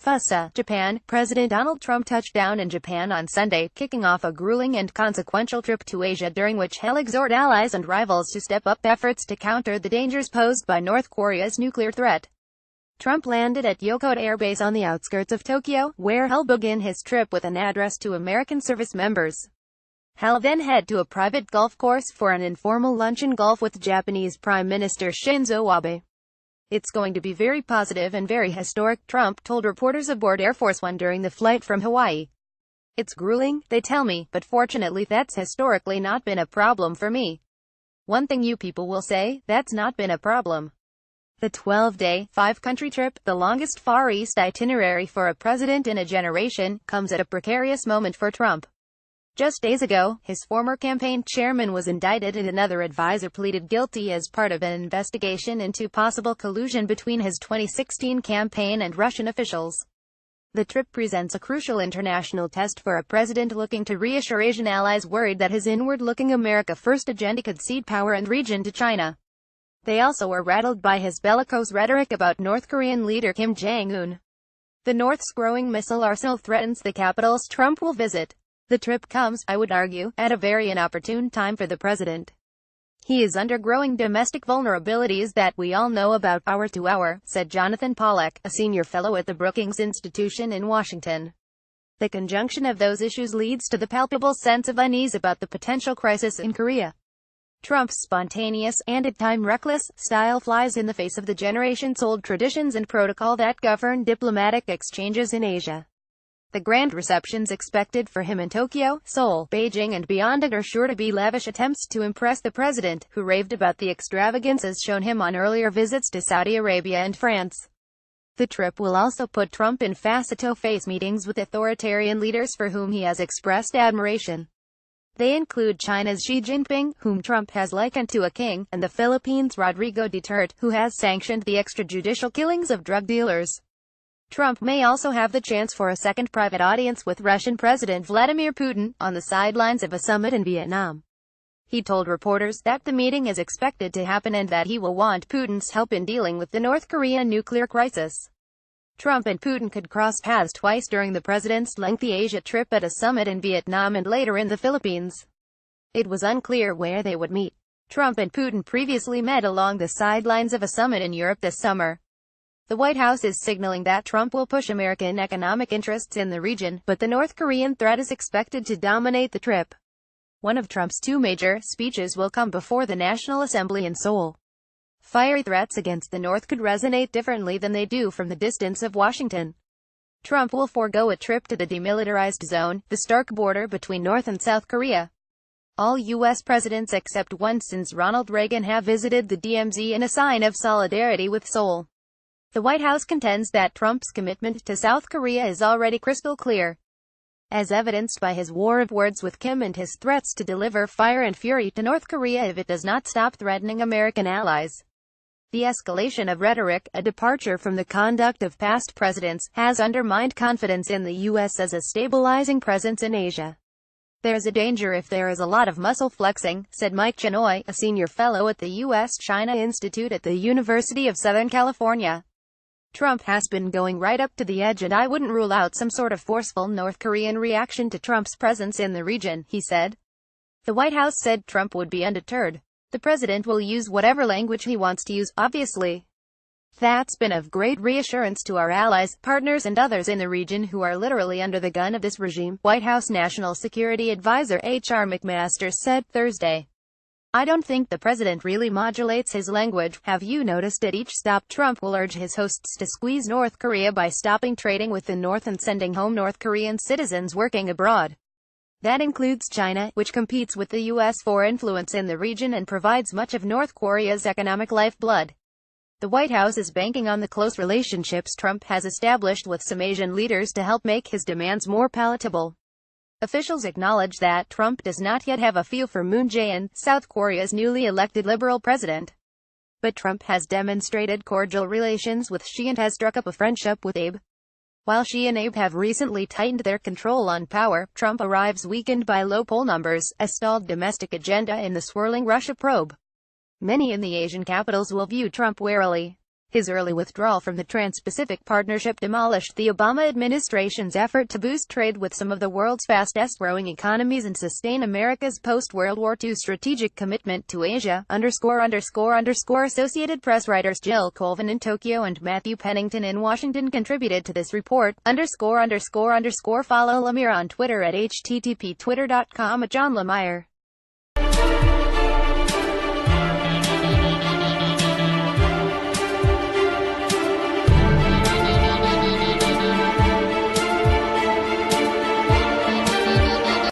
FUSSA, Japan. President Donald Trump touched down in Japan on Sunday, kicking off a grueling and consequential trip to Asia during which he'll exhort allies and rivals to step up efforts to counter the dangers posed by North Korea's nuclear threat. Trump landed at Yokohama Air Base on the outskirts of Tokyo, where he'll begin his trip with an address to American service members. He'll then head to a private golf course for an informal luncheon golf with Japanese Prime Minister Shinzo Abe. "It's going to be very positive and very historic," Trump told reporters aboard Air Force One during the flight from Hawaii. "It's grueling, they tell me, but fortunately that's historically not been a problem for me. One thing you people will say, that's not been a problem." The 12-day, 5-country trip, the longest Far East itinerary for a president in a generation, comes at a precarious moment for Trump. Just days ago, his former campaign chairman was indicted and another advisor pleaded guilty as part of an investigation into possible collusion between his 2016 campaign and Russian officials. The trip presents a crucial international test for a president looking to reassure Asian allies worried that his inward-looking America First agenda could cede power and region to China. They also were rattled by his bellicose rhetoric about North Korean leader Kim Jong-un. The North's growing missile arsenal threatens the capitals Trump will visit. The trip comes, I would argue, at a very inopportune time for the president. He is under growing domestic vulnerabilities that we all know about hour to hour, said Jonathan Pollack, a senior fellow at the Brookings Institution in Washington. The conjunction of those issues leads to the palpable sense of unease about the potential crisis in Korea. Trump's spontaneous, and at times reckless, style flies in the face of the generations-old traditions and protocol that govern diplomatic exchanges in Asia. The grand receptions expected for him in Tokyo, Seoul, Beijing and beyond are sure to be lavish attempts to impress the president, who raved about the extravagances shown him on earlier visits to Saudi Arabia and France. The trip will also put Trump in face-to-face meetings with authoritarian leaders for whom he has expressed admiration. They include China's Xi Jinping, whom Trump has likened to a king, and the Philippines' Rodrigo Duterte, who has sanctioned the extrajudicial killings of drug dealers. Trump may also have the chance for a second private audience with Russian President Vladimir Putin, on the sidelines of a summit in Vietnam. He told reporters that the meeting is expected to happen and that he will want Putin's help in dealing with the North Korean nuclear crisis. Trump and Putin could cross paths twice during the president's lengthy Asia trip at a summit in Vietnam and later in the Philippines. It was unclear where they would meet. Trump and Putin previously met along the sidelines of a summit in Europe this summer. The White House is signaling that Trump will push American economic interests in the region, but the North Korean threat is expected to dominate the trip. One of Trump's two major speeches will come before the National Assembly in Seoul. Fiery threats against the North could resonate differently than they do from the distance of Washington. Trump will forego a trip to the demilitarized zone, the stark border between North and South Korea. All U.S. presidents except one since Ronald Reagan have visited the DMZ in a sign of solidarity with Seoul. The White House contends that Trump's commitment to South Korea is already crystal clear, as evidenced by his war of words with Kim and his threats to deliver fire and fury to North Korea if it does not stop threatening American allies. The escalation of rhetoric, a departure from the conduct of past presidents, has undermined confidence in the U.S. as a stabilizing presence in Asia. "There's a danger if there is a lot of muscle flexing," said Mike Chenoy, a senior fellow at the U.S.-China Institute at the University of Southern California. "Trump has been going right up to the edge and I wouldn't rule out some sort of forceful North Korean reaction to Trump's presence in the region," he said. The White House said Trump would be undeterred. "The president will use whatever language he wants to use, obviously. That's been of great reassurance to our allies, partners and others in the region who are literally under the gun of this regime," White House National Security Advisor H.R. McMaster said Thursday. "I don't think the president really modulates his language. Have you noticed at each stop Trump will urge his hosts to squeeze North Korea by stopping trading with the North and sending home North Korean citizens working abroad. That includes China, which competes with the U.S. for influence in the region and provides much of North Korea's economic lifeblood." The White House is banking on the close relationships Trump has established with some Asian leaders to help make his demands more palatable. Officials acknowledge that Trump does not yet have a feel for Moon Jae-in, South Korea's newly elected liberal president. But Trump has demonstrated cordial relations with Xi and has struck up a friendship with Abe. While Xi and Abe have recently tightened their control on power, Trump arrives weakened by low poll numbers, a stalled domestic agenda in the swirling Russia probe. Many in the Asian capitals will view Trump warily. His early withdrawal from the Trans-Pacific Partnership demolished the Obama administration's effort to boost trade with some of the world's fastest-growing economies and sustain America's post-World War II strategic commitment to Asia. Associated Press writers Jill Colvin in Tokyo and Matthew Pennington in Washington contributed to this report. Follow Lemire on Twitter at http://twitter.com@JohnLemire.